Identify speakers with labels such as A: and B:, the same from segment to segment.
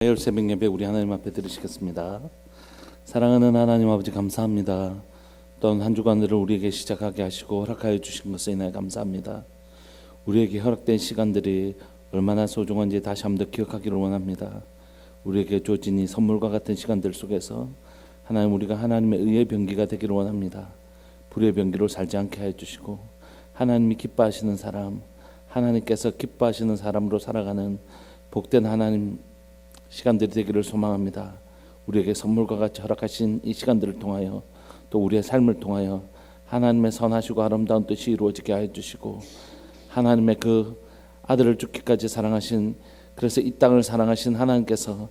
A: 화요일 새벽 예배 우리 하나님 앞에 드리시겠습니다. 사랑하는 하나님 아버지 감사합니다. 또한 한 주간을 우리에게 시작하게 하시고 허락하여 주신 것에 인하여 감사합니다. 우리에게 허락된 시간들이 얼마나 소중한지 다시 한번 기억하기를 원합니다. 우리에게 주어진 이 선물과 같은 시간들 속에서 하나님 우리가 하나님의 의의 병기가 되기를 원합니다. 불의 병기로 살지 않게 하여 주시고 하나님이 기뻐하시는 사람, 하나님께서 기뻐하시는 사람으로 살아가는 복된 하나님 시간들이 되기를 소망합니다. 우리에게 선물과 같이 허락하신 이 시간들을 통하여 또 우리의 삶을 통하여 하나님의 선하시고 아름다운 뜻이 이루어지게 하여 주시고 하나님의 그 아들을 죽기까지 사랑하신, 그래서 이 땅을 사랑하신 하나님께서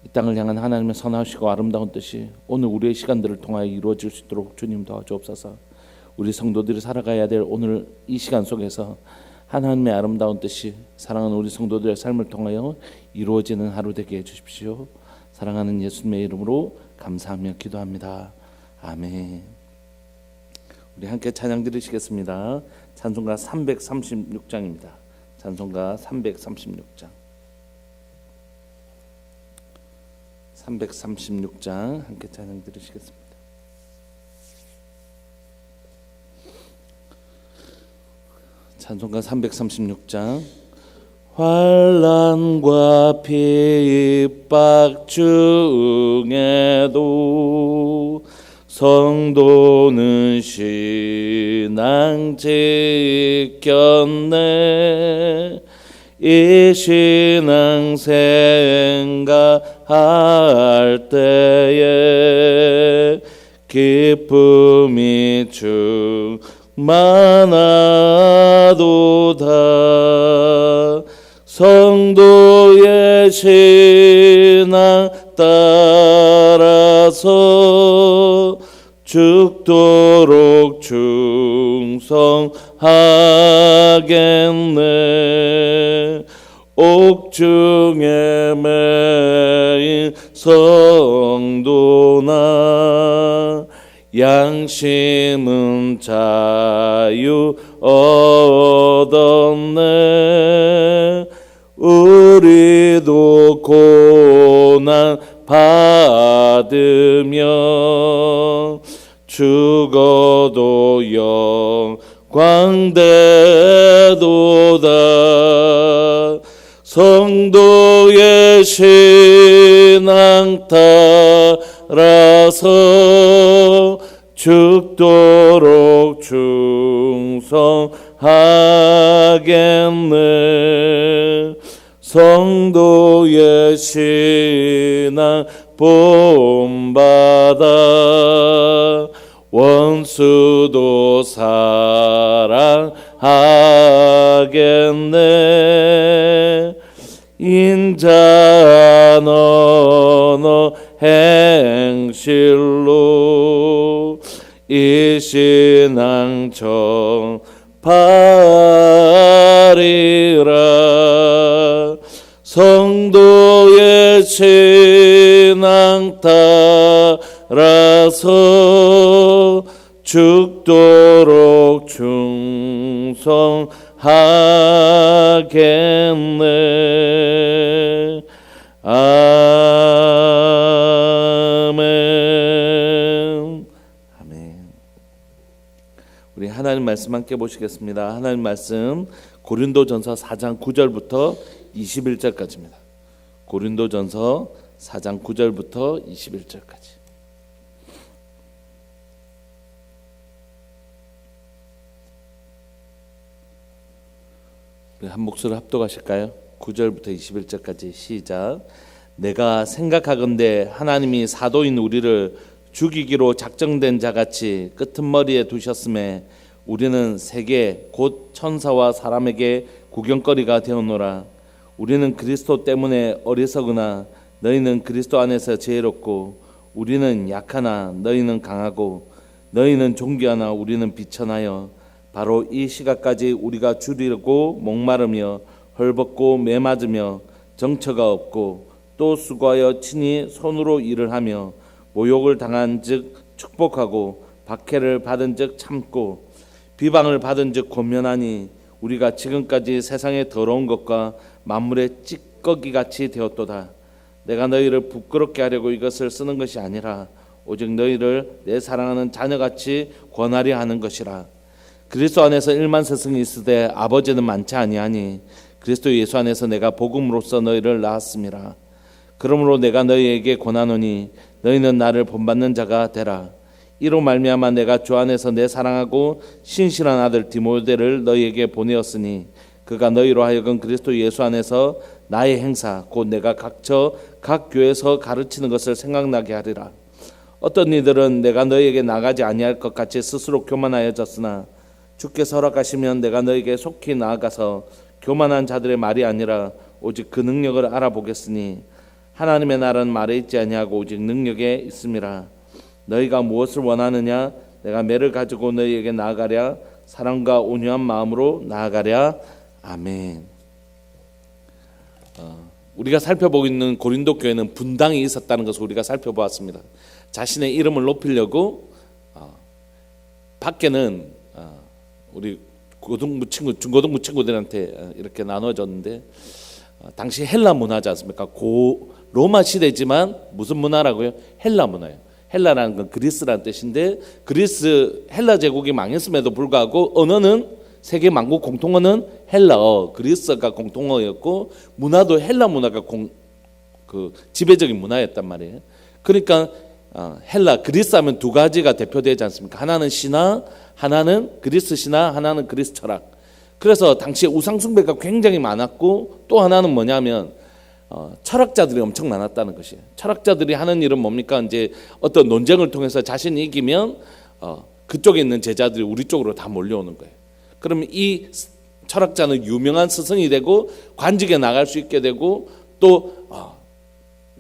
A: 이 땅을 향한 하나님의 선하시고 아름다운 뜻이 오늘 우리의 시간들을 통하여 이루어질 수 있도록 주님 도와주옵소서. 우리 성도들이 살아가야 될 오늘 이 시간 속에서 하나님의 아름다운 뜻이 사랑하는 우리 성도들의 삶을 통하여 이루어지는 하루 되게 해주십시오. 사랑하는 예수님의 이름으로 감사하며 기도합니다. 아멘. 우리 함께 찬양 드리시겠습니다. 찬송가 336장입니다. 찬송가 336장 336장 함께 찬양 드리시겠습니다. 찬송가 336장. 환난과 핍박 중에도 성도는 신앙 지켰네. 이 신앙 생각할 때에 기쁨이 충만하도다. 성도의 신앙 따라서 죽도록 충성하겠네. 옥중에 매인 성도나 양심은 자유 얻었네. 우리도 고난 받으며 죽어도 영광되도다. 성도의 신앙 따라서 죽도록 충성하겠네. 성도의 신앙 본받아 원수도 사랑하겠네. 인자한 언어 행실로 이 신앙 전파리라. 성도의 신앙 따라서 죽도록 충성하겠네. 아멘. 아멘. 우리 하나님 말씀 함께 보시겠습니다. 하나님 말씀 고린도전서 4장 9절부터 21절까지입니다. 고린도전서 4장 9절부터 21절까지. 우리 한 목소리 합독하실까요? 9절부터 21절까지 시작. 내가 생각하건대 하나님이 사도인 우리를 죽이기로 작정된 자같이 끄트머리에 두셨음에 우리는 세계 곧 천사와 사람에게 구경거리가 되었노라. 우리는 그리스도 때문에 어리석으나 너희는 그리스도 안에서 지혜롭고 우리는 약하나 너희는 강하고 너희는 존귀하나 우리는 비천하여 바로 이 시각까지 우리가 주리고 목마르며 헐벗고 매맞으며 정처가 없고 또 수고하여 친히 손으로 일을 하며 모욕을 당한 즉 축복하고 박해를 받은 즉 참고 비방을 받은 즉 권면하니 우리가 지금까지 세상의 더러운 것과 만물의 찌꺼기같이 되었도다. 내가 너희를 부끄럽게 하려고 이것을 쓰는 것이 아니라 오직 너희를 내 사랑하는 자녀같이 권하려 하는 것이라. 그리스도 안에서 1만 스승이 있으되 아버지는 많지 아니하니 그리스도 예수 안에서 내가 복음으로써 너희를 낳았음이라. 그러므로 내가 너희에게 권하노니 너희는 나를 본받는 자가 되라. 이로 말미암아 내가 주 안에서 내 사랑하고 신실한 아들 디모데를 너희에게 보내었으니 그가 너희로 하여금 그리스도 예수 안에서 나의 행사 곧 내가 각처 각 교회에서 가르치는 것을 생각나게 하리라. 어떤 이들은 내가 너희에게 나가지 아니할 것 같이 스스로 교만하여졌으나 주께서 허락하시면 내가 너희에게 속히 나아가서 교만한 자들의 말이 아니라 오직 그 능력을 알아보겠으니 하나님의 날은 말에 있지 아니하고 오직 능력에 있음이라. 너희가 무엇을 원하느냐? 내가 매를 가지고 너희에게 나아가랴. 사랑과 온유한 마음으로 나아가랴. 아멘. 우리가 살펴보고 있는 고린도 교회는 분당이 있었다는 것을 우리가 살펴보았습니다. 자신의 이름을 높이려고 밖에는 우리 고등부 친구, 중고등부 친구들한테 이렇게 나눠줬는데 당시 헬라 문화지 않습니까? 로마 시대지만 무슨 문화라고요? 헬라 문화예요. 헬라라는 건 그리스라는 뜻인데 그리스 헬라 제국이 망했음에도 불구하고 언어는 세계 만국 공통어는 헬라어, 그리스가 공통어였고 문화도 hel라 문화가 지배적인 문화였단 말이에요. 그러니까 헬라, 그리스 하면 두 가지가 대표되지 않습니까? 하나는 신화, 하나는 그리스 신화, 하나는 그리스 철학. 그래서 당시에 우상 숭배가 굉장히 많았고 또 하나는 뭐냐면 철학자들이 엄청 많았다는 것이에요. 철학자들이 하는 일은 뭡니까? 이제 어떤 논쟁을 통해서 자신이 이기면 그쪽에 있는 제자들이 우리 쪽으로 다 몰려오는 거예요. 그러면 이 철학자는 유명한 스승이 되고 관직에 나갈 수 있게 되고 또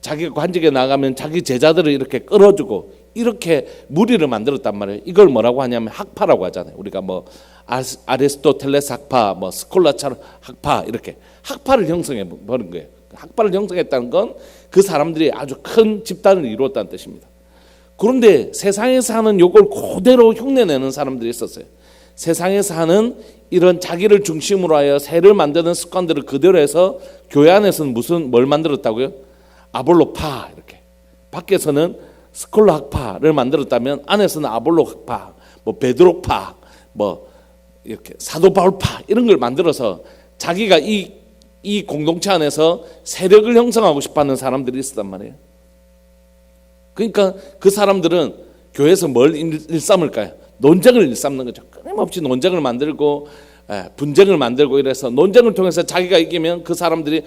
A: 자기가 관직에 나가면 자기 제자들을 이렇게 끌어주고 이렇게 무리를 만들었단 말이에요. 이걸 뭐라고 하냐면 학파라고 하잖아요. 우리가 뭐 아리스토텔레스 학파, 뭐 스콜라차 학파 이렇게 학파를 형성해 버린 거예요. 학파를 형성했다는 건 그 사람들이 아주 큰 집단을 이루었다는 뜻입니다. 그런데 세상에서 하는 요걸 그대로 흉내내는 사람들이 있었어요. 세상에서 하는 이런 자기를 중심으로 하여 새를 만드는 습관들을 그대로 해서 교회 안에서는 뭘 만들었다고요? 아볼로파 이렇게. 밖에서는 스콜라 학파를 만들었다면 안에서는 아볼로 학파, 뭐 베드로파, 뭐 이렇게 사도 바울파 이런 걸 만들어서 자기가 이 공동체 안에서 세력을 형성하고 싶어하는 사람들이 있었단 말이에요. 그러니까 그 사람들은 교회에서 뭘 일삼을까요? 논쟁을 일삼는 거죠. 끊임없이 논쟁을 만들고 분쟁을 만들고 이래서 논쟁을 통해서 자기가 이기면 그 사람들이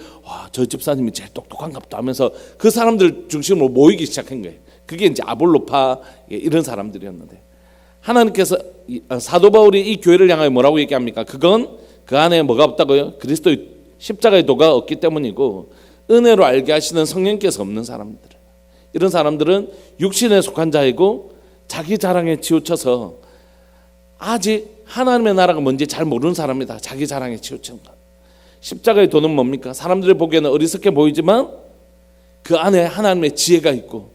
A: 저 집사님이 제일 똑똑한가 보다 하면서 그 사람들 중심으로 모이기 시작한 거예요. 그게 이제 아볼로파 이런 사람들이었는데 하나님께서 사도 바울이 이 교회를 향하여 뭐라고 얘기합니까? 그건 그 안에 뭐가 없다고요? 그리스도의 십자가의 도가 없기 때문이고 은혜로 알게 하시는 성령께서 없는 사람들. 이런 사람들은 육신에 속한 자이고 자기 자랑에 치우쳐서 아직 하나님의 나라가 뭔지 잘 모르는 사람이다. 자기 자랑에 치우친 것. 십자가의 도는 뭡니까? 사람들이 보기에는 어리석게 보이지만 그 안에 하나님의 지혜가 있고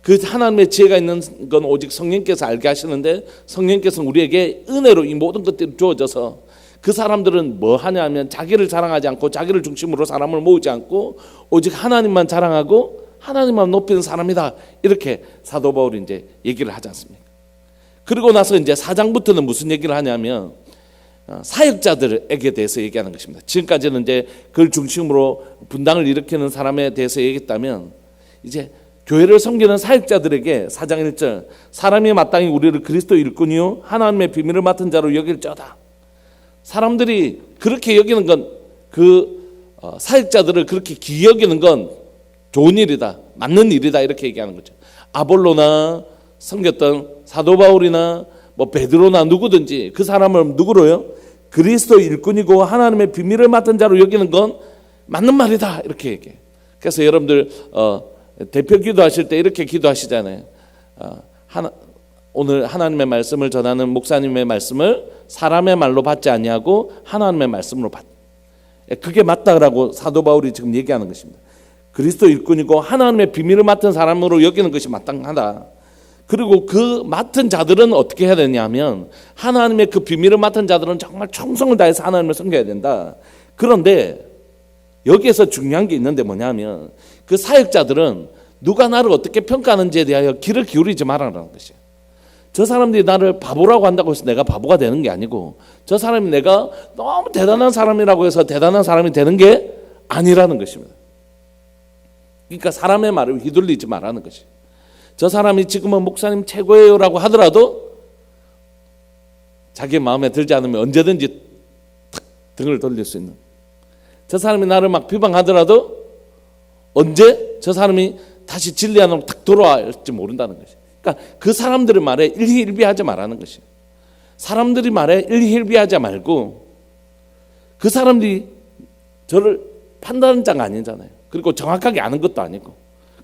A: 그 하나님의 지혜가 있는 건 오직 성령께서 알게 하시는데 성령께서는 우리에게 은혜로 이 모든 것들이 주어져서 그 사람들은 뭐 하냐 하면 자기를 자랑하지 않고 자기를 중심으로 사람을 모으지 않고 오직 하나님만 자랑하고 하나님만 높이는 사람이다. 이렇게 사도 바울이 이제 얘기를 하지 않습니까? 그리고 나서 이제 4장부터는 무슨 얘기를 하냐면 사역자들에게 대해서 얘기하는 것입니다. 지금까지는 이제 그걸 중심으로 분당을 일으키는 사람에 대해서 얘기했다면 이제 교회를 섬기는 사역자들에게 4장 1절 사람이 마땅히 우리를 그리스도 일꾼이요 하나님의 비밀을 맡은 자로 여길지어다. 사람들이 그렇게 여기는 건 사역자들을 그렇게 귀히 여기는 건 좋은 일이다, 맞는 일이다 이렇게 얘기하는 거죠. 아볼로나 섬겼던 사도 바울이나 뭐 베드로나 누구든지 그 사람을 누구로요? 그리스도 일꾼이고 하나님의 비밀을 맡은 자로 여기는 건 맞는 말이다 이렇게 얘기해요. 그래서 여러분들 대표 기도하실 때 이렇게 기도하시잖아요. 오늘 하나님의 말씀을 전하는 목사님의 말씀을 사람의 말로 받지 아니하고 하나님의 말씀으로 받. 그게 맞다라고 사도 바울이 지금 얘기하는 것입니다. 그리스도 일꾼이고 하나님의 비밀을 맡은 사람으로 여기는 것이 마땅하다. 그리고 그 맡은 자들은 어떻게 해야 되냐면 하나님의 그 비밀을 맡은 자들은 정말 충성을 다해서 하나님을 섬겨야 된다. 그런데 여기에서 중요한 게 있는데 뭐냐면 그 사역자들은 누가 나를 어떻게 평가하는지에 대하여 귀를 기울이지 말라는 것이에요. 저 사람들이 나를 바보라고 한다고 해서 내가 바보가 되는 게 아니고, 저 사람이 내가 너무 대단한 사람이라고 해서 대단한 사람이 되는 게 아니라는 것입니다. 그러니까 사람의 말을 휘둘리지 말라는 것이에요. 저 사람이 지금은 목사님 최고예요라고 하더라도 자기 마음에 들지 않으면 언제든지 탁 등을 돌릴 수 있는, 저 사람이 나를 막 비방하더라도 언제 저 사람이 다시 진리 안으로 탁 돌아올지 모른다는 것이에요. 그러니까 그 사람들의 말에 일희일비하지 말라는 것이에요. 사람들이 말에 일희일비하지 말고, 그 사람들이 저를 판단한 자가 아니잖아요. 그리고 정확하게 아는 것도 아니고,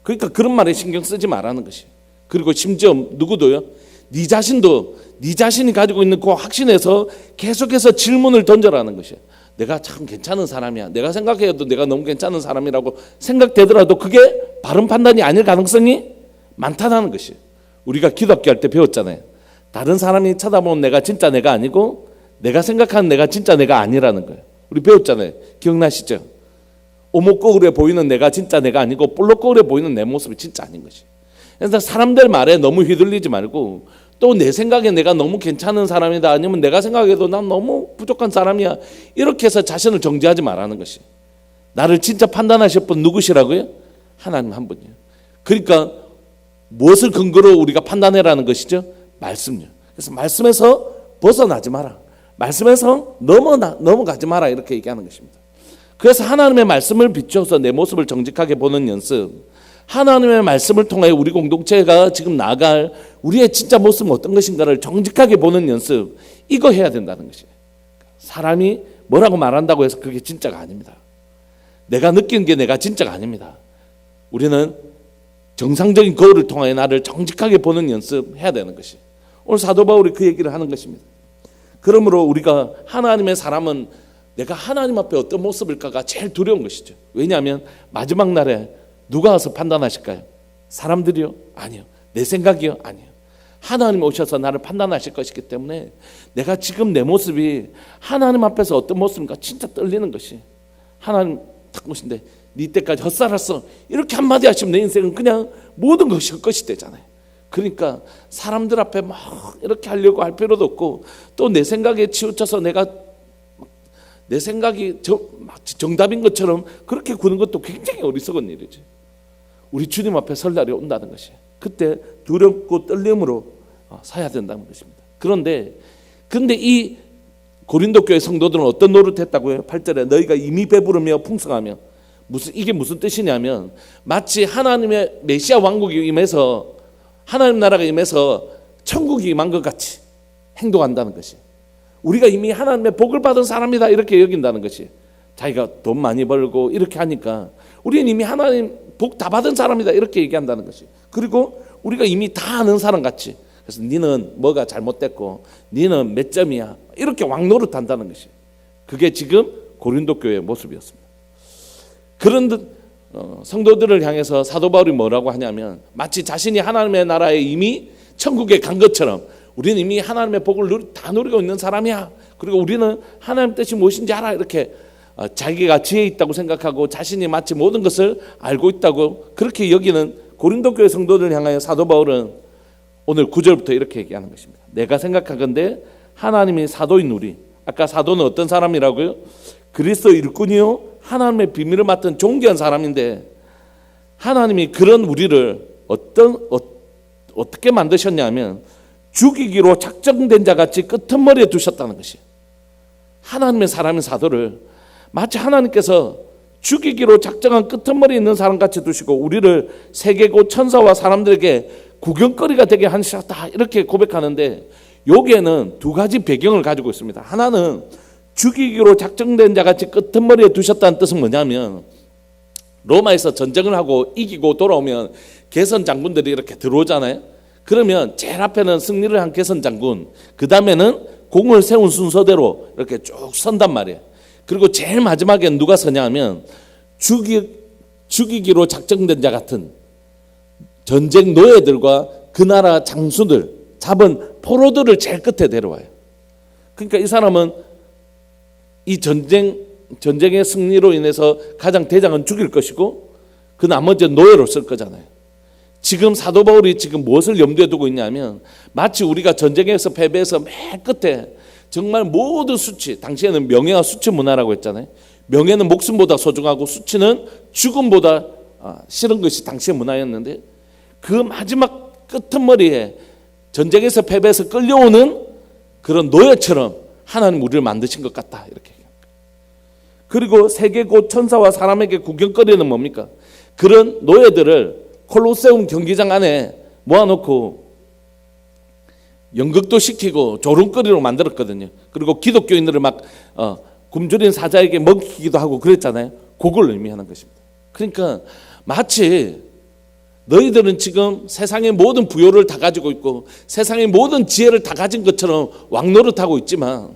A: 그러니까 그런 말에 신경 쓰지 말라는 것이에요. 그리고 심지어 누구도요, 네 자신도 네 자신이 가지고 있는 그 확신에서 계속해서 질문을 던져라는 것이에요. 내가 참 괜찮은 사람이야, 내가 생각해도 내가 너무 괜찮은 사람이라고 생각되더라도 그게 바른 판단이 아닐 가능성이 많다는 것이에요. 우리가 기독교 할 때 배웠잖아요. 다른 사람이 쳐다보면 내가 진짜 내가 아니고, 내가 생각하는 내가 진짜 내가 아니라는 거예요. 우리 배웠잖아요. 기억나시죠? 오목거울에 보이는 내가 진짜 내가 아니고 볼록거울에 보이는 내 모습이 진짜 아닌 것이에요. 그래서 사람들 말에 너무 휘둘리지 말고, 또 내 생각에 내가 너무 괜찮은 사람이다, 아니면 내가 생각해도 난 너무 부족한 사람이야, 이렇게 해서 자신을 정죄하지 말라는 것이. 나를 진짜 판단하실 분 누구시라고요? 하나님 한 분이에요. 그러니까 무엇을 근거로 우리가 판단해라는 것이죠? 말씀요. 그래서 말씀에서 벗어나지 마라, 말씀에서 넘어가지 마라, 이렇게 얘기하는 것입니다. 그래서 하나님의 말씀을 비추어서 내 모습을 정직하게 보는 연습, 하나님의 말씀을 통해 우리 공동체가 지금 나아갈 우리의 진짜 모습은 어떤 것인가를 정직하게 보는 연습, 이거 해야 된다는 것이에요. 사람이 뭐라고 말한다고 해서 그게 진짜가 아닙니다. 내가 느끼는 게 내가 진짜가 아닙니다. 우리는 정상적인 거울을 통해 나를 정직하게 보는 연습해야 되는 것이, 오늘 사도 바울이 그 얘기를 하는 것입니다. 그러므로 우리가 하나님의 사람은 내가 하나님 앞에 어떤 모습일까가 제일 두려운 것이죠. 왜냐하면 마지막 날에 누가 와서 판단하실까요? 사람들이요? 아니요. 내 생각이요? 아니요. 하나님 오셔서 나를 판단하실 것이기 때문에 내가 지금 내 모습이 하나님 앞에서 어떤 모습인가 진짜 떨리는 것이, 하나님 딱 보신데 네 때까지 헛살았어, 이렇게 한마디 하시면 내 인생은 그냥 모든 것이 헛것이 되잖아요. 그러니까 사람들 앞에 막 이렇게 하려고 할 필요도 없고, 또 내 생각에 치우쳐서 내가 내 생각이 마치 정답인 것처럼 그렇게 구는 것도 굉장히 어리석은 일이지. 우리 주님 앞에 설 날이 온다는 것이, 그때 두렵고 떨림으로 서야 된다는 것입니다. 그런데 이 고린도 교회 성도들은 어떤 노릇했다고요? 8절에 너희가 이미 배부르며 풍성하며, 이게 무슨 뜻이냐면 마치 하나님의 메시아 왕국이 임해서, 하나님 나라가 임해서 천국이 임한 것 같이 행동한다는 것이, 우리가 이미 하나님의 복을 받은 사람이다, 이렇게 여긴다는 것이. 자기가 돈 많이 벌고 이렇게 하니까 우리는 이미 하나님 복 다 받은 사람이다, 이렇게 얘기한다는 것이. 그리고 우리가 이미 다 아는 사람 같이, 그래서 니는 뭐가 잘못됐고 니는 몇 점이야, 이렇게 왕노릇한다는 것이. 그게 지금 고린도 교회의 모습이었습니다. 그런 성도들을 향해서 사도 바울이 뭐라고 하냐면, 마치 자신이 하나님의 나라에 이미 천국에 간 것처럼 우리는 이미 하나님의 복을 다 누리고 있는 사람이야, 그리고 우리는 하나님 뜻이 무엇인지 알아, 이렇게 자기가 지혜 있다고 생각하고 자신이 마치 모든 것을 알고 있다고 그렇게 여기는 고린도 교회 성도들을 향하여 사도 바울은 오늘 9절부터 이렇게 얘기하는 것입니다. 내가 생각하건대 하나님이 사도인 우리, 아까 사도는 어떤 사람이라고요? 그리스도 일꾼이요 하나님의 비밀을 맡은 존귀한 사람인데, 하나님이 그런 우리를 어떻게 만드셨냐면 죽이기로 작정된 자 같이 끄트머리에 두셨다는 것이. 하나님의 사람인 사도를 마치 하나님께서 죽이기로 작정한 끄트머리에 있는 사람 같이 두시고, 우리를 세계고 천사와 사람들에게 구경거리가 되게 하셨다, 이렇게 고백하는데, 여기에는 두 가지 배경을 가지고 있습니다. 하나는 죽이기로 작정된 자 같이 끄트머리에 두셨다는 뜻은 뭐냐면, 로마에서 전쟁을 하고 이기고 돌아오면 개선 장군들이 이렇게 들어오잖아요. 그러면 제일 앞에는 승리를 한 개선 장군, 그 다음에는 공을 세운 순서대로 이렇게 쭉 선단 말이에요. 그리고 제일 마지막엔 누가 서냐 하면 죽이기로 작정된 자 같은 전쟁 노예들과 그 나라 장수들, 잡은 포로들을 제일 끝에 데려와요. 그러니까 이 사람은 이 전쟁 전쟁의 승리로 인해서 가장 대장은 죽일 것이고 그 나머지는 노예로 쓸 거잖아요. 지금 사도 바울이 지금 무엇을 염두에 두고 있냐면 마치 우리가 전쟁에서 패배해서 맨 끝에 정말 모든 수치, 당시에는 명예와 수치 문화라고 했잖아요. 명예는 목숨보다 소중하고 수치는 죽음보다 싫은 것이 당시의 문화였는데 그 마지막 끄트머리에 전쟁에서 패배해서 끌려오는 그런 노예처럼 하나님 우리를 만드신 것 같다 이렇게. 그리고 세계 곧 천사와 사람에게 구경거리는 뭡니까? 그런 노예들을 콜로세움 경기장 안에 모아놓고 연극도 시키고 조롱거리로 만들었거든요. 그리고 기독교인들을 막 굶주린 사자에게 먹이기도 하고 그랬잖아요. 그걸 의미하는 것입니다. 그러니까 마치 너희들은 지금 세상의 모든 부요를 다 가지고 있고 세상의 모든 지혜를 다 가진 것처럼 왕노릇하고 있지만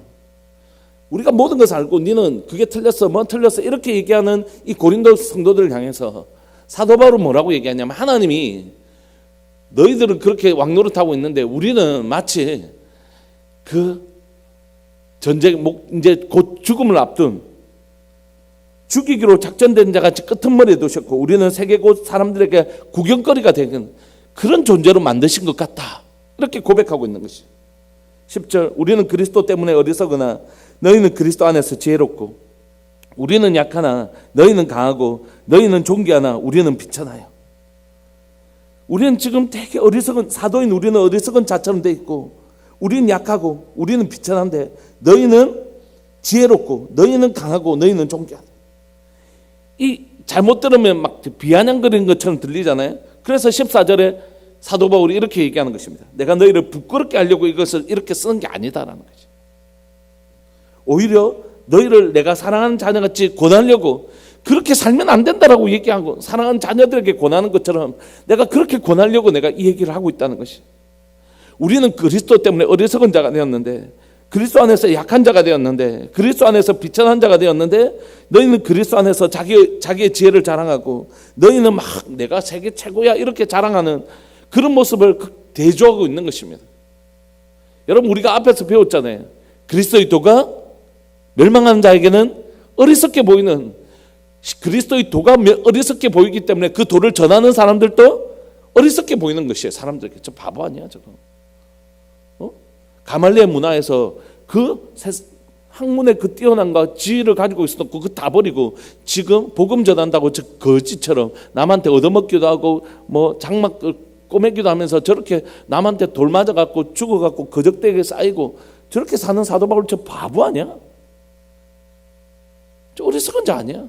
A: 우리가 모든 것을 알고 너는 그게 틀렸어, 뭐 틀렸어 이렇게 얘기하는 이 고린도 성도들을 향해서 사도 바울은 뭐라고 얘기하냐면 하나님이 너희들은 그렇게 왕노릇하고 있는데 우리는 마치 그 전쟁 이제 곧 죽음을 앞둔 죽이기로 작전된 자 같이 끄트머리에 두셨고 우리는 세계 곳 사람들에게 구경거리가 되는 그런 존재로 만드신 것 같다 이렇게 고백하고 있는 것이 10절 우리는 그리스도 때문에 어리석으나 너희는 그리스도 안에서 지혜롭고 우리는 약하나 너희는 강하고 너희는 존귀하나 우리는 비천하여. 우리는 지금 되게 어리석은 사도인 우리는 어리석은 자처럼 돼 있고 우리는 약하고 우리는 비천한데 너희는 지혜롭고 너희는 강하고 너희는 존귀하다. 이 잘못 들으면 막 비아냥거리는 것처럼 들리잖아요. 그래서 14절에 사도 바울이 이렇게 얘기하는 것입니다. 내가 너희를 부끄럽게 하려고 이것을 이렇게 쓰는 게 아니다라는 거지. 오히려 너희를 내가 사랑하는 자녀같이 권하려고 그렇게 살면 안 된다라고 얘기하고 사랑하는 자녀들에게 권하는 것처럼 내가 그렇게 권하려고 내가 이 얘기를 하고 있다는 것이. 우리는 그리스도 때문에 어리석은 자가 되었는데 그리스도 안에서 약한 자가 되었는데 그리스도 안에서 비천한 자가 되었는데 너희는 그리스도 안에서 자기의 지혜를 자랑하고 너희는 막 내가 세계 최고야 이렇게 자랑하는 그런 모습을 대조하고 있는 것입니다. 여러분 우리가 앞에서 배웠잖아요. 그리스도의 도가 멸망하는 자에게는 어리석게 보이는 그리스도의 도가 어리석게 보이기 때문에 그 도를 전하는 사람들도 어리석게 보이는 것이에요. 사람들에게. 저 바보 아니야 저거. 가말리엘 문화에서 그 학문의 그 뛰어난과 지위를 가지고 있었고 그 다 버리고 지금 복음 전한다고 저 거지처럼 남한테 얻어먹기도 하고 뭐 장막 꼬매기도 하면서 저렇게 남한테 돌 맞아갖고 죽어갖고 거적대게 쌓이고 저렇게 사는 사도 바울 저 바보 아니야? 저 어리석은 자 아니야?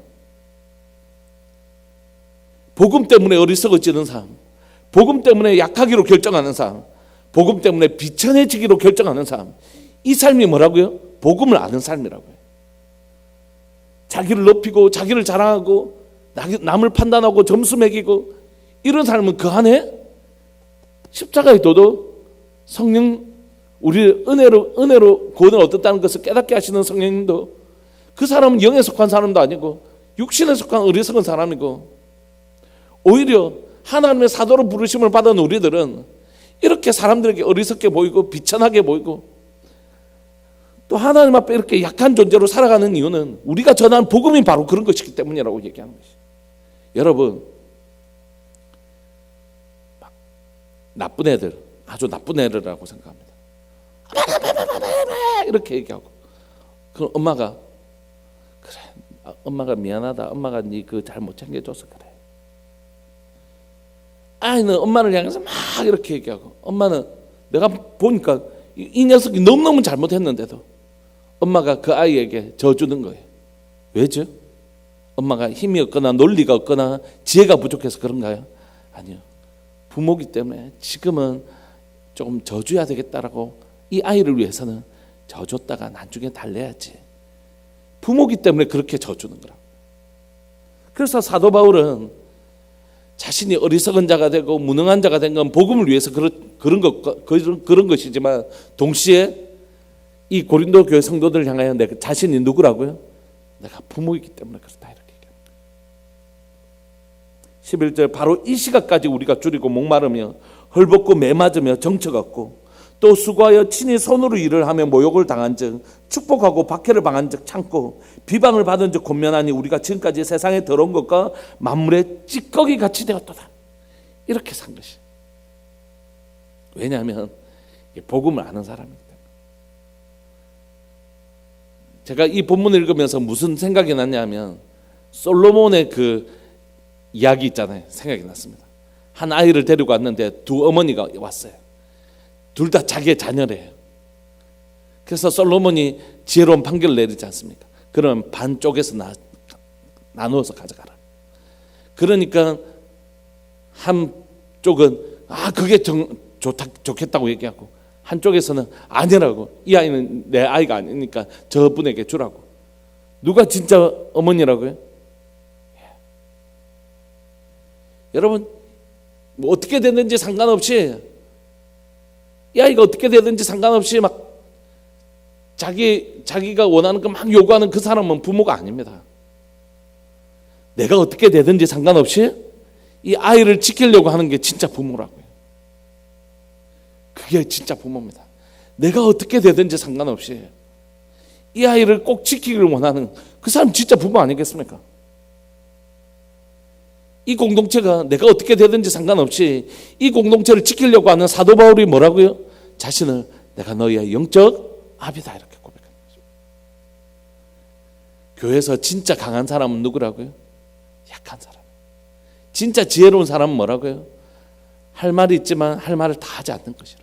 A: 복음 때문에 어리석어지는 삶, 복음 때문에 약하기로 결정하는 삶, 복음 때문에 비천해지기로 결정하는 삶, 이 삶이 뭐라고요? 복음을 아는 삶이라고요. 자기를 높이고 자기를 자랑하고 남을 판단하고 점수 매기고 이런 삶은 그 안에 십자가의 도도 성령 우리를 은혜로 구원을 얻었다는 것을 깨닫게 하시는 성령님도 그 사람은 영에 속한 사람도 아니고 육신에 속한 어리석은 사람이고 오히려 하나님의 사도로 부르심을 받은 우리들은 이렇게 사람들에게 어리석게 보이고 비천하게 보이고 또 하나님 앞에 이렇게 약한 존재로 살아가는 이유는 우리가 전한 복음이 바로 그런 것이기 때문이라고 얘기하는 것이죠. 여러분 나쁜 애들 아주 나쁜 애들이라고 생각합니다. 이렇게 얘기하고 그럼 엄마가 그래 엄마가 미안하다 엄마가 네 그 잘못 챙겨줘서 그래. 아이는 엄마를 향해서 막 이렇게 얘기하고 엄마는 내가 보니까 이 녀석이 너무너무 잘못했는데도 엄마가 그 아이에게 져주는 거예요. 왜죠? 엄마가 힘이 없거나 논리가 없거나 지혜가 부족해서 그런가요? 아니요. 부모기 때문에 지금은 조금 져줘야 되겠다라고 이 아이를 위해서는 져줬다가 나중에 달래야지. 부모기 때문에 그렇게 져주는 거라고. 그래서 사도 바울은 자신이 어리석은 자가 되고 무능한 자가 된 건 복음을 위해서 그런 것이지만 동시에 이 고린도 교회 성도들을 향하여 내 자신이 누구라고요? 내가 부모이기 때문에 그렇다 이렇게 얘기합니다. 11절 바로 이 시각까지 우리가 줄이고 목마르며 헐벗고 매맞으며 정처 같고 또 수고하여 친히 손으로 일을 하며 모욕을 당한 즉 축복하고 박해를 당한 즉 참고 비방을 받은 즉 권면하니 우리가 지금까지 세상에 더러운 것과 만물의 찌꺼기 같이 되었도다. 이렇게 산 것이. 왜냐하면 복음을 아는 사람이기 때문에. 제가 이 본문을 읽으면서 무슨 생각이 났냐면 솔로몬의 그 이야기 있잖아요. 생각이 났습니다. 한 아이를 데리고 왔는데 두 어머니가 왔어요. 둘 다 자기의 자녀래요. 그래서 솔로몬이 지혜로운 판결을 내리지 않습니까? 그러면 반쪽에서 나누어서 가져가라. 그러니까 한쪽은 그게 좋겠다고 얘기하고 한쪽에서는 아니라고, 이 아이는 내 아이가 아니니까 저분에게 주라고. 누가 진짜 어머니라고요? 여러분, 뭐 어떻게 됐는지 상관없이, 이 아이가 어떻게 되든지 상관없이 막 자기가 원하는 거 막 요구하는 그 사람은 부모가 아닙니다. 내가 어떻게 되든지 상관없이 이 아이를 지키려고 하는 게 진짜 부모라고요. 그게 진짜 부모입니다. 내가 어떻게 되든지 상관없이 이 아이를 꼭 지키기를 원하는 그 사람 진짜 부모 아니겠습니까? 이 공동체가 내가 어떻게 되든지 상관없이 이 공동체를 지키려고 하는 사도 바울이 뭐라고요? 자신을 내가 너희의 영적 아비다 이렇게 고백하는 거죠. 교회에서 진짜 강한 사람은 누구라고요? 약한 사람. 진짜 지혜로운 사람은 뭐라고요? 할 말이 있지만 할 말을 다 하지 않는 것이라.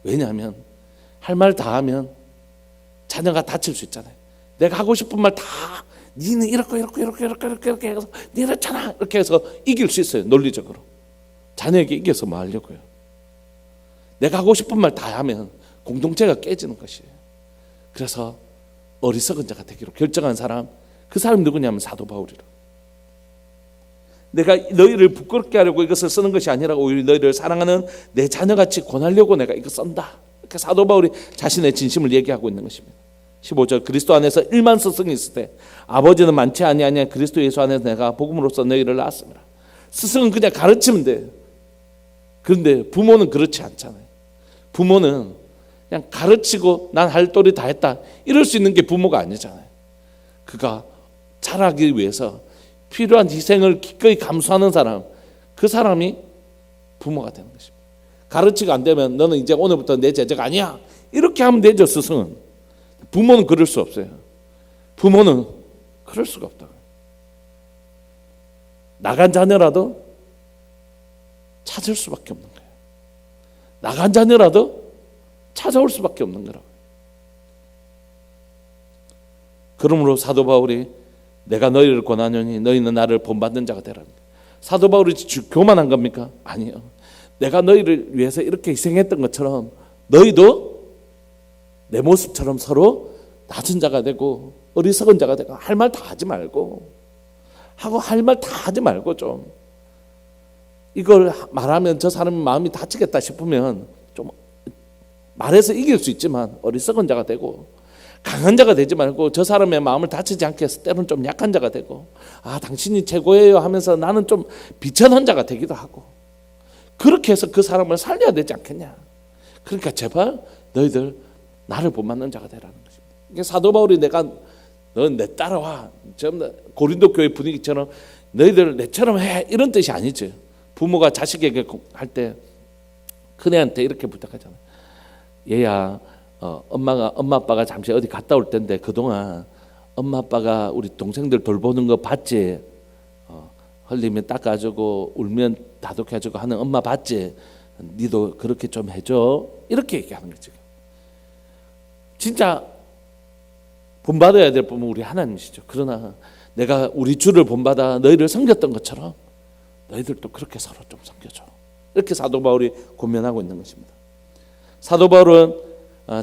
A: 왜냐하면 할 말 다 하면 자녀가 다칠 수 있잖아요. 내가 하고 싶은 말 다 니는 이렇게 해서 니 이렇잖아 이렇게 해서 이길 수 있어요. 논리적으로 자녀에게 이겨서 뭐 하려고요. 내가 하고 싶은 말 다 하면 공동체가 깨지는 것이에요. 그래서 어리석은 자가 되기로 결정한 사람, 그 사람이 누구냐면 사도 바울이라. 내가 너희를 부끄럽게 하려고 이것을 쓰는 것이 아니라 오히려 너희를 사랑하는 내 자녀같이 권하려고 내가 이거 쓴다. 이렇게 사도 바울이 자신의 진심을 얘기하고 있는 것입니다. 15절 그리스도 안에서 1만 스승이 있을 때 아버지는 많지 아니하냐 그리스도 예수 안에서 내가 복음으로써 너희를 낳았습니다. 스승은 그냥 가르치면 돼요. 그런데 부모는 그렇지 않잖아요. 부모는 그냥 가르치고 난 할 도리 다 했다 이럴 수 있는 게 부모가 아니잖아요. 그가 자라기 위해서 필요한 희생을 기꺼이 감수하는 사람, 그 사람이 부모가 되는 것입니다. 가르치가 안 되면 너는 이제 오늘부터 내 제자가 아니야 이렇게 하면 되죠. 스승은. 부모는 그럴 수 없어요. 부모는 그럴 수가 없다고. 나간 자녀라도 찾을 수밖에 없는 거예요. 나간 자녀라도 찾아올 수밖에 없는 거라고. 그러므로 사도 바울이 내가 너희를 권하노니 너희는 나를 본받는 자가 되라. 사도 바울이 교만한 겁니까? 아니요. 내가 너희를 위해서 이렇게 희생했던 것처럼 너희도 내 모습처럼 서로 낮은 자가 되고 어리석은 자가 되고 할 말 다 하지 말고 하고 할 말 다 하지 말고 좀 이걸 말하면 저 사람의 마음이 다치겠다 싶으면 좀 말해서 이길 수 있지만 어리석은 자가 되고 강한 자가 되지 말고 저 사람의 마음을 다치지 않게 해서 때로는 좀 약한 자가 되고 당신이 최고예요 하면서 나는 좀 비천한 자가 되기도 하고 그렇게 해서 그 사람을 살려야 되지 않겠냐. 그러니까 제발 너희들 나를 본받는 자가 되라는 것입니다. 이게 사도 바울이 넌 내 따라와 고린도 교회 분위기처럼 너희들 내처럼 해 이런 뜻이 아니죠. 부모가 자식에게 할 때 큰애한테 이렇게 부탁하잖아요. 얘야 엄마 아빠가 잠시 어디 갔다 올 텐데 그동안 엄마 아빠가 우리 동생들 돌보는 거 봤지? 흘리면 닦아주고 울면 다독해주고 하는 엄마 봤지? 니도 그렇게 좀 해줘. 이렇게 얘기하는 거죠. 진짜 본받아야 될 분은 우리 하나님이시죠. 그러나 내가 우리 주를 본받아 너희를 섬겼던 것처럼 너희들도 그렇게 서로 좀 섬겨줘. 이렇게 사도 바울이 권면하고 있는 것입니다. 사도 바울은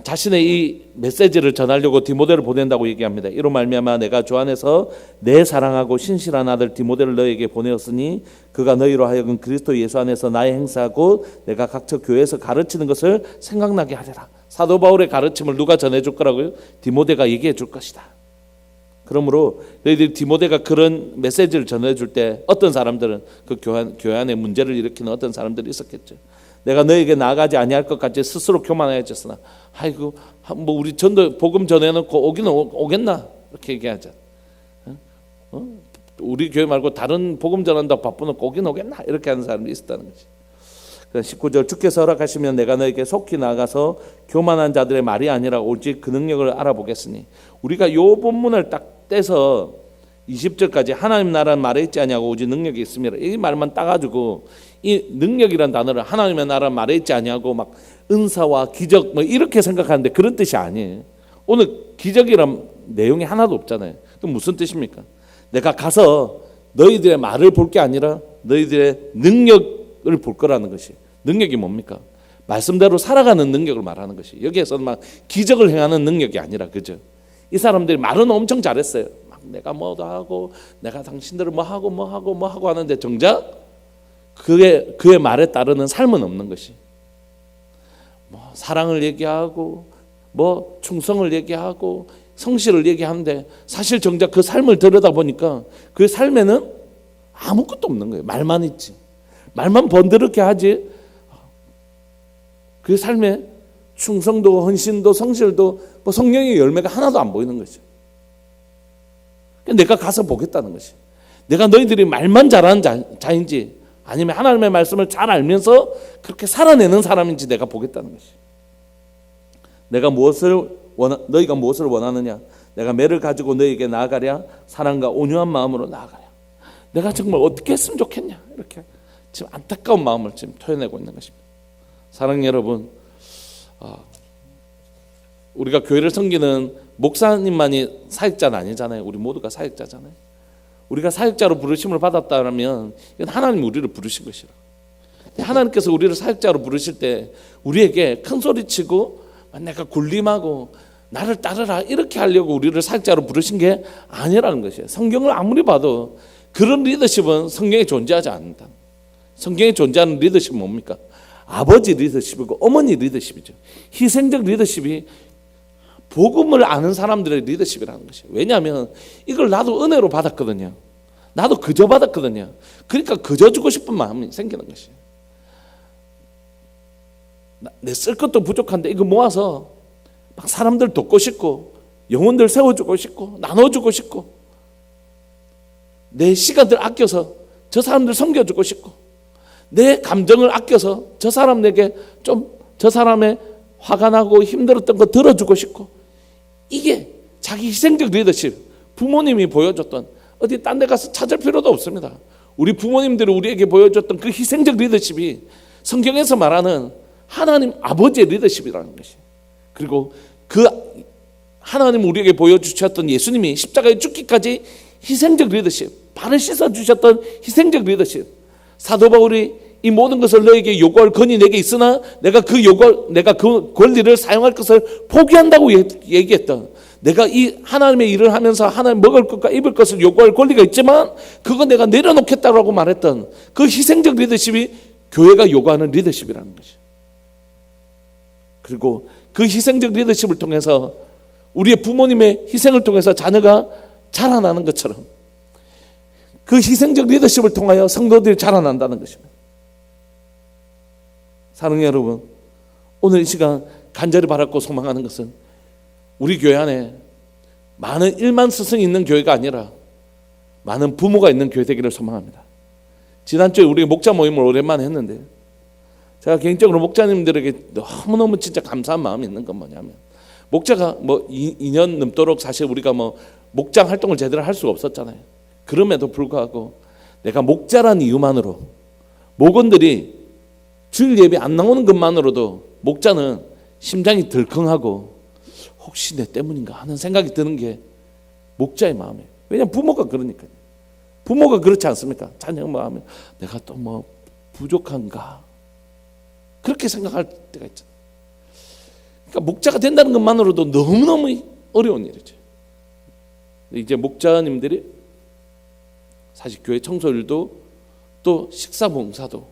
A: 자신의 이 메시지를 전하려고 디모데를 보낸다고 얘기합니다. 이로 말미암아 내가 주 안에서 내 사랑하고 신실한 아들 디모데를 너희에게 보내었으니 그가 너희로 하여금 그리스도 예수 안에서 나의 행사하고 내가 각처 교회에서 가르치는 것을 생각나게 하리라. 사도 바울의 가르침을 누가 전해줄 거라고요? 디모데가 얘기해 줄 것이다. 그러므로 너희들이 디모데가 그런 메시지를 전해줄 때 어떤 사람들은 그 교회 안에 문제를 일으키는 어떤 사람들이 있었겠죠. 내가 너에게 나아가지 아니할 것 같이 스스로 교만하였으나 아이고 뭐 우리 전도 복음 전해놓고 오기는 오겠나 이렇게 얘기하자. 우리 교회 말고 다른 복음 전한다고 바쁘놓고 오긴 오겠나 이렇게 하는 사람이 있었다는 거지. 19절 주께서 허락하시면 내가 너에게 속히 나가서 교만한 자들의 말이 아니라 오직 그 능력을 알아보겠으니 우리가 이 본문을 딱 떼서 20절까지 하나님 나라는 말에 있지 아니하고 오직 능력이 있습니다. 이 말만 따가지고 이 능력이란 단어를 하나님의 나라는 말에 있지 아니하고 막 은사와 기적 뭐 이렇게 생각하는데 그런 뜻이 아니에요. 오늘 기적이란 내용이 하나도 없잖아요. 그럼 무슨 뜻입니까? 내가 가서 너희들의 말을 볼 게 아니라 너희들의 능력을 볼 거라는 것이. 능력이 뭡니까? 말씀대로 살아가는 능력을 말하는 것이. 여기에서는 막 기적을 행하는 능력이 아니라 그죠? 이 사람들이 말은 엄청 잘했어요. 막 내가 뭐도 하고 내가 당신들을 뭐 하고 하는데 정작 그의 말에 따르는 삶은 없는 것이. 뭐 사랑을 얘기하고 뭐 충성을 얘기하고 성실을 얘기하는데 사실 정작 그 삶을 들여다보니까 그 삶에는 아무것도 없는 거예요. 말만 있지. 말만 번드럽게 하지 그 삶에 충성도 헌신도 성실도 뭐 성령의 열매가 하나도 안 보이는 거죠. 내가 가서 보겠다는 것이. 내가 너희들이 말만 잘하는 자인지 아니면 하나님의 말씀을 잘 알면서 그렇게 살아내는 사람인지 내가 보겠다는 것이. 너희가 무엇을 원하느냐? 내가 매를 가지고 너희에게 나아가랴? 사랑과 온유한 마음으로 나아가랴? 내가 정말 어떻게 했으면 좋겠냐? 이렇게 지금 안타까운 마음을 지금 토해내고 있는 것입니다. 사랑하는 여러분, 우리가 교회를 섬기는 목사님만이 사역자는 아니잖아요. 우리 모두가 사역자잖아요. 우리가 사역자로 부르심을 받았다면 이건 하나님이 우리를 부르신 것이라. 하나님께서 우리를 사역자로 부르실 때 우리에게 큰 소리치고 내가 군림하고 나를 따르라 이렇게 하려고 우리를 사역자로 부르신 게 아니라는 것이에요. 성경을 아무리 봐도 그런 리더십은 성경에 존재하지 않는다. 성경에 존재하는 리더십은 뭡니까? 아버지 리더십이고 어머니 리더십이죠. 희생적 리더십이 복음을 아는 사람들의 리더십이라는 것이에요. 왜냐하면 이걸 나도 은혜로 받았거든요. 나도 그저 받았거든요. 그러니까 그저 주고 싶은 마음이 생기는 것이에요. 내 쓸 것도 부족한데 이거 모아서 막 사람들 돕고 싶고 영혼들 세워주고 싶고 나눠주고 싶고 내 시간들 아껴서 저 사람들 섬겨주고 싶고 내 감정을 아껴서 저 사람에게 좀 저 사람의 화가 나고 힘들었던 거 들어주고 싶고 이게 자기 희생적 리더십 부모님이 보여줬던 어디 딴 데 가서 찾을 필요도 없습니다. 우리 부모님들이 우리에게 보여줬던 그 희생적 리더십이 성경에서 말하는 하나님 아버지의 리더십이라는 것이. 그리고 그 하나님 우리에게 보여주셨던 예수님이 십자가에 죽기까지 희생적 리더십, 발을 씻어주셨던 희생적 리더십. 사도 바울이 이 모든 것을 너에게 요구할 권위 내게 있으나 내가 그 권리를 사용할 것을 포기한다고 얘기했던, 내가 이 하나님의 일을 하면서 하나님 먹을 것과 입을 것을 요구할 권리가 있지만 그거 내가 내려놓겠다고 말했던 그 희생적 리더십이 교회가 요구하는 리더십이라는 것이죠. 그리고 그 희생적 리더십을 통해서 우리의 부모님의 희생을 통해서 자녀가 자라나는 것처럼 그 희생적 리더십을 통하여 성도들이 자라난다는 것입니다. 사랑하는 여러분, 오늘 이 시간 간절히 바랐고 소망하는 것은 우리 교회 안에 많은 일만 스승이 있는 교회가 아니라 많은 부모가 있는 교회 되기를 소망합니다. 지난주에 우리 목자 모임을 오랜만에 했는데 제가 개인적으로 목자님들에게 너무너무 진짜 감사한 마음이 있는 건 뭐냐면, 목자가 뭐 2년 넘도록 사실 우리가 뭐 목장 활동을 제대로 할 수가 없었잖아요. 그럼에도 불구하고 내가 목자란 이유만으로 목원들이 주일 예배 안 나오는 것만으로도 목자는 심장이 덜컹하고 혹시 내 때문인가 하는 생각이 드는 게 목자의 마음이에요. 왜냐하면 부모가 그러니까요. 부모가 그렇지 않습니까? 자녀 마음에 내가 또 뭐 부족한가 그렇게 생각할 때가 있잖아요. 그러니까 목자가 된다는 것만으로도 너무너무 어려운 일이죠. 이제 목자님들이 사실 교회 청소일도 또 식사 봉사도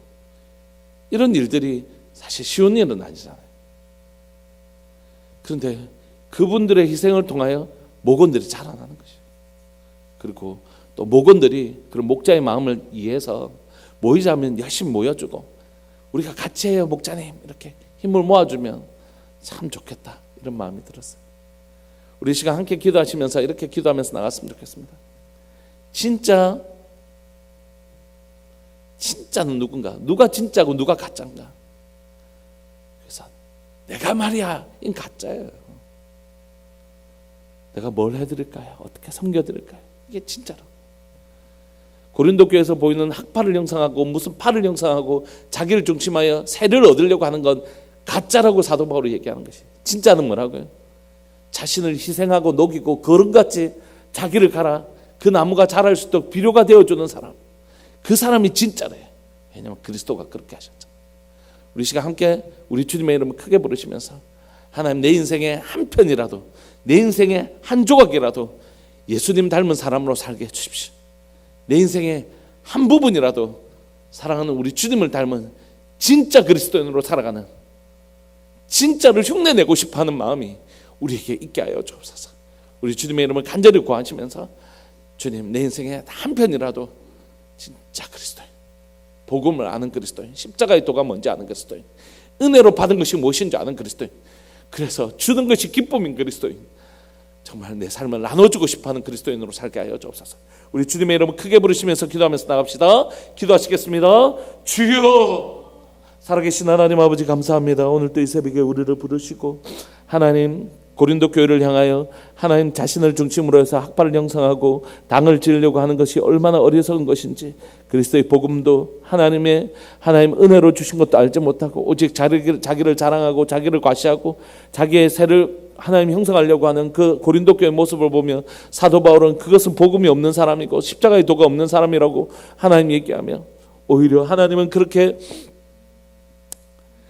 A: 이런 일들이 사실 쉬운 일은 아니잖아요. 그런데 그분들의 희생을 통하여 목원들이 자라나는 것이에요. 그리고 또 목원들이 그런 목자의 마음을 이해해서 모이자면 열심히 모여주고 우리가 같이 해요 목자님, 이렇게 힘을 모아주면 참 좋겠다, 이런 마음이 들었어요. 우리 시간 함께 기도하시면서 이렇게 기도하면서 나갔으면 좋겠습니다. 진짜는 누군가, 누가 진짜고 누가 가짜인가. 그래서 내가 말이야, 이 가짜예요. 내가 뭘 해드릴까요? 어떻게 섬겨드릴까요? 이게 진짜로. 고린도 교회에서 보이는 학파를 형성하고 무슨 파를 형성하고 자기를 중심하여 세를 얻으려고 하는 건 가짜라고 사도 바울이 얘기하는 것이. 진짜는 뭐라고요? 자신을 희생하고 녹이고 거름같이 자기를 갈아 그 나무가 자랄 수 있도록 비료가 되어주는 사람, 그 사람이 진짜래요. 왜냐하면 그리스도가 그렇게 하셨죠. 우리 시간 함께 우리 주님의 이름을 크게 부르시면서 하나님, 내 인생의 한 편이라도, 내 인생의 한 조각이라도 예수님 닮은 사람으로 살게 해주십시오. 내 인생의 한 부분이라도 사랑하는 우리 주님을 닮은 진짜 그리스도인으로 살아가는, 진짜를 흉내내고 싶어하는 마음이 우리에게 있게 하여 주옵소서. 우리 주님의 이름을 간절히 구하시면서 주님, 내 인생의 한 편이라도 진짜 그리스도인, 복음을 아는 그리스도인, 십자가의 도가 뭔지 아는 그리스도인, 은혜로 받은 것이 무엇인지 아는 그리스도인, 그래서 주는 것이 기쁨인 그리스도인, 정말 내 삶을 나눠주고 싶어하는 그리스도인으로 살게 하여 주옵소서. 우리 주님의 이름을 크게 부르시면서 기도하면서 나갑시다. 기도하시겠습니다. 주여, 살아계신 하나님 아버지 감사합니다. 오늘 또 이 새벽에 우리를 부르시고 하나님, 고린도 교회를 향하여 하나님 자신을 중심으로 해서 학파를 형성하고 당을 지으려고 하는 것이 얼마나 어리석은 것인지, 그리스도의 복음도 하나님 은혜로 주신 것도 알지 못하고 오직 자기를 자랑하고 자기를 과시하고 자기의 세를 하나님 형성하려고 하는 그 고린도 교회의 모습을 보며 사도 바울은 그것은 복음이 없는 사람이고 십자가의 도가 없는 사람이라고 하나님 얘기하며, 오히려 하나님은 그렇게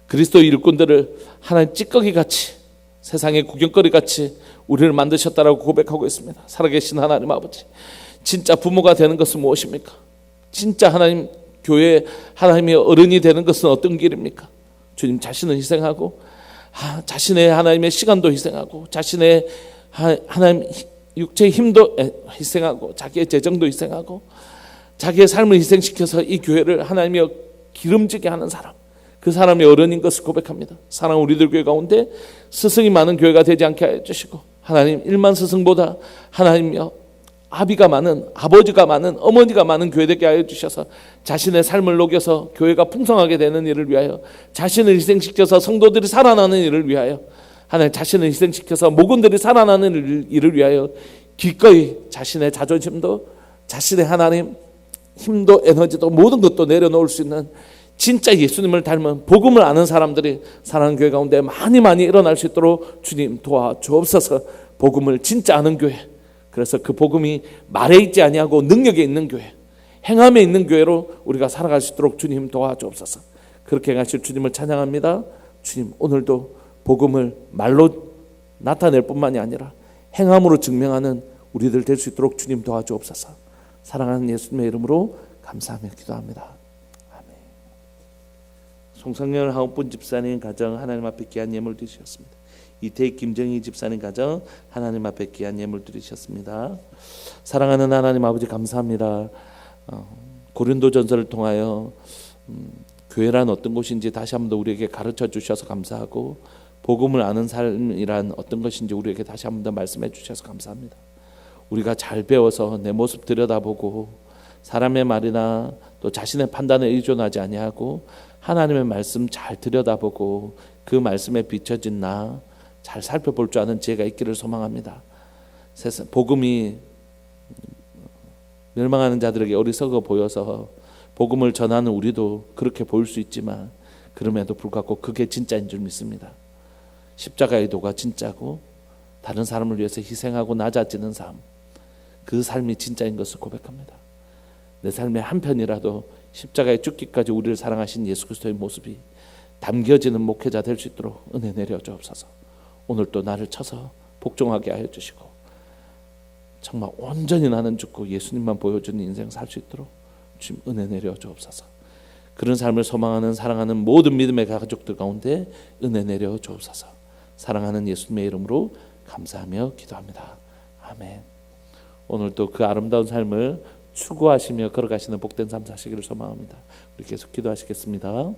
A: 그리스도의 일꾼들을 하나님 찌꺼기같이, 세상의 구경거리같이 우리를 만드셨다라고 고백하고 있습니다. 살아계신 하나님 아버지, 진짜 부모가 되는 것은 무엇입니까? 진짜 하나님 교회 하나님의 어른이 되는 것은 어떤 길입니까? 주님, 자신을 희생하고 자신의 하나님의 시간도 희생하고 자신의 하나님 육체의 힘도 희생하고 자기의 재정도 희생하고 자기의 삶을 희생시켜서 이 교회를 하나님이 기름지게 하는 사람, 그 사람이 어른인 것을 고백합니다. 사랑하는 우리들 교회 가운데 스승이 많은 교회가 되지 않게 해주시고, 하나님 1만 스승보다 하나님이여 아비가 많은, 아버지가 많은, 어머니가 많은 교회 되게 하여 주셔서 자신의 삶을 녹여서 교회가 풍성하게 되는 일을 위하여, 자신을 희생시켜서 성도들이 살아나는 일을 위하여, 하나님 자신을 희생시켜서 목원들이 살아나는 일을 위하여 기꺼이 자신의 자존심도, 자신의 하나님 힘도, 에너지도, 모든 것도 내려놓을 수 있는 진짜 예수님을 닮은 복음을 아는 사람들이 사랑하는 교회 가운데 많이 일어날 수 있도록 주님 도와주옵소서. 복음을 진짜 아는 교회, 그래서 그 복음이 말에 있지 아니하고 능력에 있는 교회, 행함에 있는 교회로 우리가 살아갈 수 있도록 주님 도와주옵소서. 그렇게 하실 주님을 찬양합니다. 주님, 오늘도 복음을 말로 나타낼 뿐만이 아니라 행함으로 증명하는 우리들 될 수 있도록 주님 도와주옵소서. 사랑하는 예수님의 이름으로 감사하며 기도합니다. 송성열 하우분 집사님 가정 하나님 앞에 귀한 예물 드리셨습니다. 이태희 김정희 집사님 가정 하나님 앞에 귀한 예물 드리셨습니다. 사랑하는 하나님 아버지 감사합니다. 고린도전서를 통하여 교회란 어떤 곳인지 다시 한번 더 우리에게 가르쳐 주셔서 감사하고, 복음을 아는 삶이란 어떤 것인지 우리에게 다시 한번 더 말씀해 주셔서 감사합니다. 우리가 잘 배워서 내 모습 들여다보고 사람의 말이나 또 자신의 판단에 의존하지 아니하고 하나님의 말씀 잘 들여다보고 그 말씀에 비춰진 나 잘 살펴볼 줄 아는 지혜가 있기를 소망합니다. 세상 복음이 멸망하는 자들에게 어리석어 보여서 복음을 전하는 우리도 그렇게 보일 수 있지만, 그럼에도 불구하고 그게 진짜인 줄 믿습니다. 십자가의 도가 진짜고 다른 사람을 위해서 희생하고 낮아지는 삶, 그 삶이 진짜인 것을 고백합니다. 내 삶의 한 편이라도 십자가에 죽기까지 우리를 사랑하신 예수 그리스도의 모습이 담겨지는 목회자 될 수 있도록 은혜 내려 주옵소서. 오늘 또 나를 쳐서 복종하게 하여 주시고, 정말 온전히 나는 죽고 예수님만 보여주는 인생 살 수 있도록 주님 은혜 내려 주옵소서. 그런 삶을 소망하는 사랑하는 모든 믿음의 가족들 가운데 은혜 내려 주옵소서. 사랑하는 예수님의 이름으로 감사하며 기도합니다. 아멘. 오늘도 그 아름다운 삶을 추구하시며 걸어가시는 복된 삶 사시기를 소망합니다. 우리 계속 기도하시겠습니다.